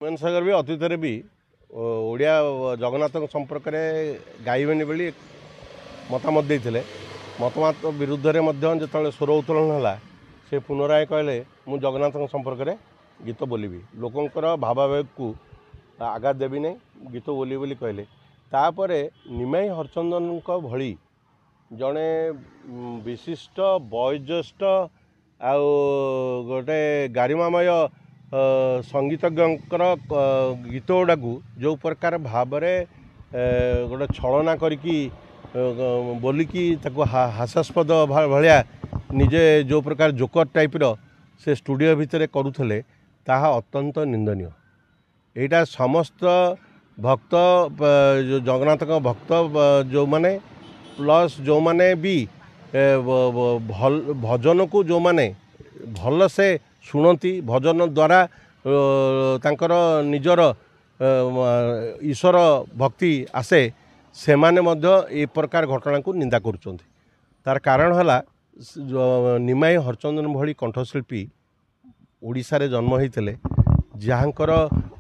हुमान सागर भी अतीत भी ओडिया जगन्नाथ संपर्क में गाइबेनि बोली मतामत देते मतमत विरुद्ध में जो स्वर उत्तोलन है से पुनराय कहले मु जगन्नाथ संपर्क में गीत बोलिबी लोकंर भावावेग को आघात देवी नहीं गीत बोली बोली कहले तापर निमाई हरचंदन भली जड़े विशिष्ट वयोज्येष्ठ आ गोटे गारिमामय संगीतज्ञर गीत गुड़ा जो प्रकार भाव गोटे छलना करिकी बोलिकी हास्यास्पद भाया निजे जो प्रकार जोकर टाइप से स्टूडियो भितर करुले ताहा अत्यंत निंदनीय। एटा समस्त भक्त जगन्नाथ भक्त जो माने प्लस जो माने भी भजन को जो माने भल से शुणती भजन द्वारा तांकर निजर ईश्वर भक्ति आसे से माने मध्य ए प्रकार घटना को निंदा करुचंती। तार कारण हला निमाई हरचंदन भली कंठशिल्पी ओडिशा रे जन्म होते जहाँकर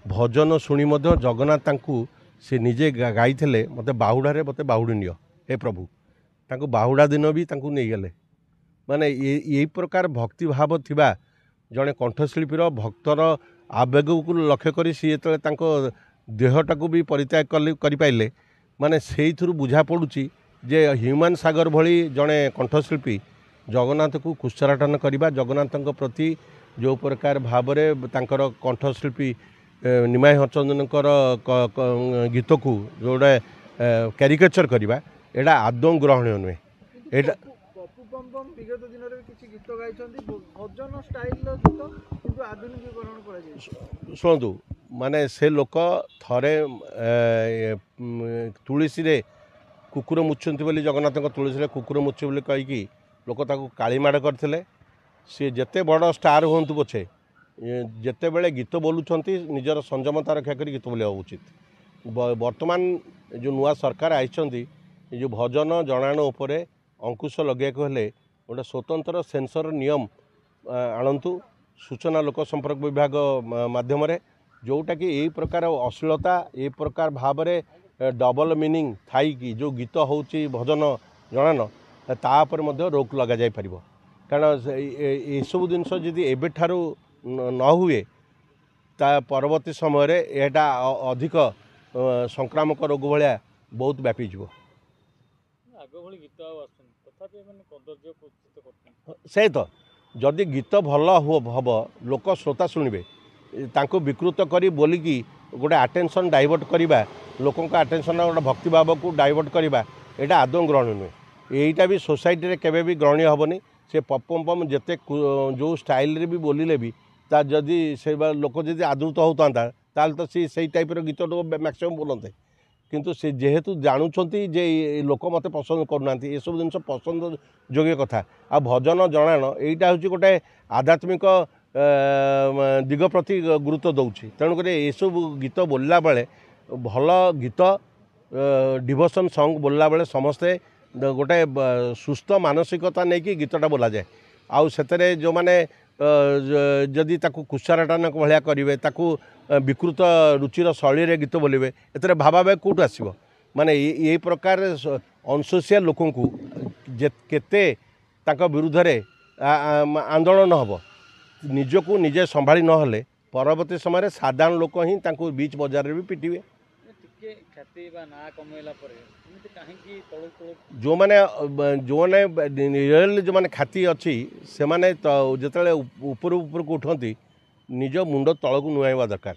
भजन शुणी मध्य जगन्नाथ तांकु से निजे गाई मते बाहुड़े मते बाहुड़ी नियो हे प्रभु तांकु बाहुड़ा दिन भी तांकु नहीं गले माने यही प्रकार भक्ति भाव थिबा जड़े कंठशिल्पीर भक्तर आवेग को लक्ष्य करी सी जो देहटा को भी परित्याग करें माने से बुझा पड़ुची जे ह्यूमान सागर भली जड़े कंठशिल्पी जगन्नाथ को कुशराटन करवा जगन्नाथ प्रति जो प्रकार भाव तांकर कंठशिल्पी निमाई हरचंदन गीत को जोड़े क्यारिकेचर करवा एटा आदौ ग्रहणीय नुहे। एटा विगत दिन में किसी गीत गाई भजन स्टाइल गीत किंतु आधुनिकीकरण कर शुणु माने से लोक थरे तुलसी रे कुकुर मुच्छन्ति बोली जगन्नाथ तुलसी रे कुकुर मुच्छे बोली कहीकि लोक ताकू कालीमाड़ करते सी जेते बड़ स्टार हूँ पछे जेते बेले गीत बोलुंट निजर संयमता रक्षा कर गीत बोलिया उचित। वर्तमान जो नुआ सरकार आई जो भजन जनाण उपर अंकुश लगे हेले गोटे स्वतंत्र सेंसर नियम आणतु सूचना लोक संपर्क विभाग माध्यम जोटा कि यही प्रकार अश्लीलता ये प्रकार भाव डबल मीनिंग थाई कि जो गीत होची भजन जनान तापर मध्य रोक लगा जाई परिबो कारण ये सब जिनस जदि एबे ठारू न हुए ता परवर्ती समय रे एटा अधिक संक्रामक रोग भाया बहुत व्यापी जीव से तो जदि गीत भल हम लोक श्रोता शुणवे तांको विकृत करी बोलिकी गोटे आटेंशन डाइवर्ट करवा लोकों का आटेंशन गोटे भक्तिभाव को डाइवर्ट करवा यहाँ आदौ ग्रहण नुहे। यहीटा भी सोसाइटी रे केबे भी ग्रहणीय हेनी से पपम पम जिते जो स्टाइल रे भी बोलिले भी ता जदि से लोक जदि आदृत होता ताल तो सी टाइप गीत मैक्सिमम बोलते किंतु से जेहेतु जानुंट जे लोक मत पसंद करूना ये सब जिन पसंद योग्य कथा आ भजन जनाण यहीटा हूँ गोटे आध्यात्मिक दिग प्रति गुरुत्व दौची तेणुक ये सब गीत बोलला बेले भल गीत डिवोशन सॉन्ग बोलला बेले समस्ते गोटे सुस्थ मानसिकता नहीं कि गीतटा बोला जाए आउ से जो माने जदि ताकू कुशाराटन भाया करेंगे ताकू विकृत रुचिर शैली गीत बोलिए एत भावावेग कौटू आसो माने यही प्रकार अनसोसिया लोक केते विरुद्ध रे आंदोलन हम निजको निजे संभाली नहले परवर्ती समय साधारण लोक ही बीच बजार भी पिटिवे जो माने रियल जो माने ख्याति अच्छी से माने जिते ऊपर ऊपर को उठती निज मुंड तल को नुआइबा दरकार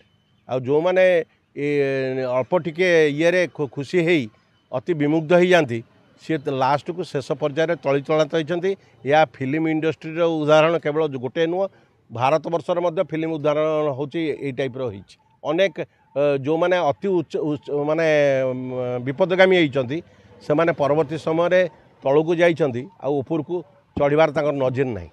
आ जो माने अल्प टिके ये खुशी है अति विमुग्ध हो जाती सी लास्ट को शेष पर्यायर तली चलात होती या फिल्म इंडस्ट्री उदाहरण केवल गोटे नुह भारत वर्षर मध्य फिल्म उदाहरण होची टाइप अनेक जो माने अति उच्च माने विपदगामी होती से माने परवर्ती समय तलू को जाइछंती आ ऊपर को चढ़वार नजर नहीं।